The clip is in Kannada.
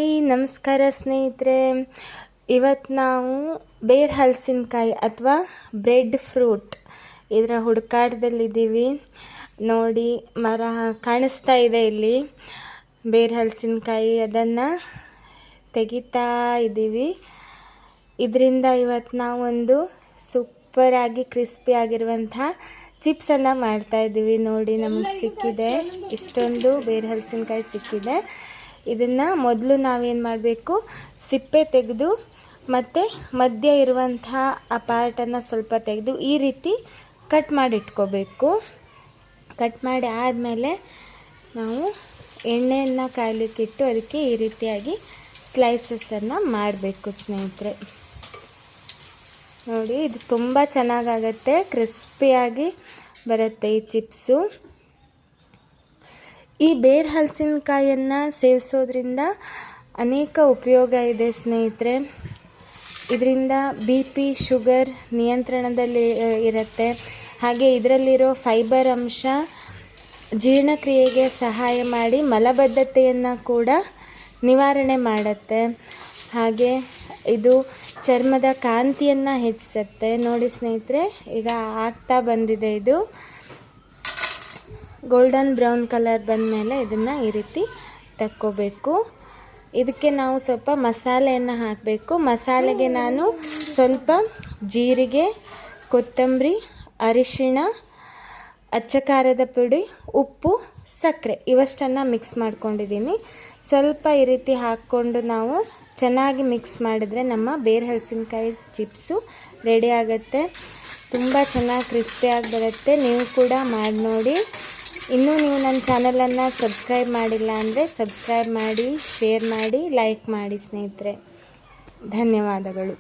ಹಾಯ್ ನಮಸ್ಕಾರ ಸ್ನೇಹಿತರೆ. ಇವತ್ತು ನಾವು ಬೇರ್ ಹಲಸಿನಕಾಯಿ ಅಥವಾ ಬ್ರೆಡ್ ಫ್ರೂಟ್ ಇದರ ಹುಡುಕಾಟದಲ್ಲಿದ್ದೀವಿ. ನೋಡಿ, ಮರ ಕಾಣಿಸ್ತಾ ಇದೆ ಇಲ್ಲಿ, ಬೇರ್ ಹಲಸಿನಕಾಯಿ. ಅದನ್ನು ತೆಗಿತಾ ಇದ್ದೀವಿ. ಇದರಿಂದ ಇವತ್ತು ನಾವೊಂದು ಸೂಪರಾಗಿ ಕ್ರಿಸ್ಪಿ ಆಗಿರುವಂಥ ಚಿಪ್ಸನ್ನು ಮಾಡ್ತಾಯಿದ್ದೀವಿ. ನೋಡಿ, ನಮಗೆ ಸಿಕ್ಕಿದೆ, ಇಷ್ಟೊಂದು ಬೇರ್ ಹಲಸಿನಕಾಯಿ ಸಿಕ್ಕಿದೆ. ಇದನ್ನು ಮೊದಲು ನಾವೇನು ಮಾಡಬೇಕು, ಸಿಪ್ಪೆ ತೆಗೆದು ಮತ್ತು ಮಧ್ಯ ಇರುವಂಥ ಆ ಪಾರ್ಟನ್ನು ಸ್ವಲ್ಪ ತೆಗೆದು ಈ ರೀತಿ ಕಟ್ ಮಾಡಿ ಇಟ್ಕೋಬೇಕು. ಕಟ್ ಮಾಡಿ ಆದಮೇಲೆ ನಾವು ಎಣ್ಣೆಯನ್ನು ಕಾಯಲಿಕ್ಕಿಟ್ಟು ಅದಕ್ಕೆ ಈ ರೀತಿಯಾಗಿ ಸ್ಲೈಸಸನ್ನು ಮಾಡಬೇಕು ಸ್ನೇಹಿತರೆ. ನೋಡಿ, ಇದು ತುಂಬ ಚೆನ್ನಾಗಾಗತ್ತೆ, ಕ್ರಿಸ್ಪಿಯಾಗಿ ಬರುತ್ತೆ ಈ ಚಿಪ್ಸು. ಈ ಬೇರ್ ಹಲಸಿನಕಾಯನ್ನು ಸೇವಿಸೋದ್ರಿಂದ ಅನೇಕ ಉಪಯೋಗ ಇದೆ ಸ್ನೇಹಿತರೆ. ಇದರಿಂದ BP ಶುಗರ್ ನಿಯಂತ್ರಣದಲ್ಲಿ ಇರುತ್ತೆ. ಹಾಗೆ ಇದರಲ್ಲಿರೋ ಫೈಬರ್ ಅಂಶ ಜೀರ್ಣಕ್ರಿಯೆಗೆ ಸಹಾಯ ಮಾಡಿ ಮಲಬದ್ಧತೆಯನ್ನು ಕೂಡ ನಿವಾರಣೆ ಮಾಡುತ್ತೆ. ಹಾಗೆ ಇದು ಚರ್ಮದ ಕಾಂತಿಯನ್ನು ಹೆಚ್ಚಿಸುತ್ತೆ. ನೋಡಿ ಸ್ನೇಹಿತರೆ, ಈಗ ಆಗ್ತಾ ಬಂದಿದೆ, ಇದು ಗೋಲ್ಡನ್ ಬ್ರೌನ್ ಕಲರ್ ಬಂದ ಮೇಲೆ ಇದನ್ನು ಈ ರೀತಿ ತಕ್ಕೋಬೇಕು. ಇದಕ್ಕೆ ನಾವು ಸ್ವಲ್ಪ ಮಸಾಲೆಯನ್ನು ಹಾಕಬೇಕು. ಮಸಾಲೆಗೆ ನಾನು ಸ್ವಲ್ಪ ಜೀರಿಗೆ, ಕೊತ್ತಂಬರಿ, ಅರಿಶಿಣ, ಅಚ್ಚ ಖಾರದ ಪುಡಿ, ಉಪ್ಪು, ಸಕ್ಕರೆ ಇವಷ್ಟನ್ನು ಮಿಕ್ಸ್ ಮಾಡ್ಕೊಂಡಿದ್ದೀನಿ. ಸ್ವಲ್ಪ ಈ ರೀತಿ ಹಾಕ್ಕೊಂಡು ನಾವು ಚೆನ್ನಾಗಿ ಮಿಕ್ಸ್ ಮಾಡಿದರೆ ನಮ್ಮ ಬೇರ್ ಹಲಸಿನಕಾಯಿ ಚಿಪ್ಸು ರೆಡಿ ಆಗುತ್ತೆ. ತುಂಬ ಚೆನ್ನಾಗಿ ಕ್ರಿಸ್ಪಿಯಾಗಿ ಬರುತ್ತೆ. ನೀವು ಕೂಡ ಮಾಡಿ ನೋಡಿ. ಇನ್ನೂ ನೀವು ನನ್ನ ಚಾನಲನ್ನು ಸಬ್ಸ್ಕ್ರೈಬ್ ಮಾಡಿಲ್ಲ ಅಂದರೆ ಸಬ್ಸ್ಕ್ರೈಬ್ ಮಾಡಿ, ಶೇರ್ ಮಾಡಿ, ಲೈಕ್ ಮಾಡಿ ಸ್ನೇಹಿತರೆ. ಧನ್ಯವಾದಗಳು.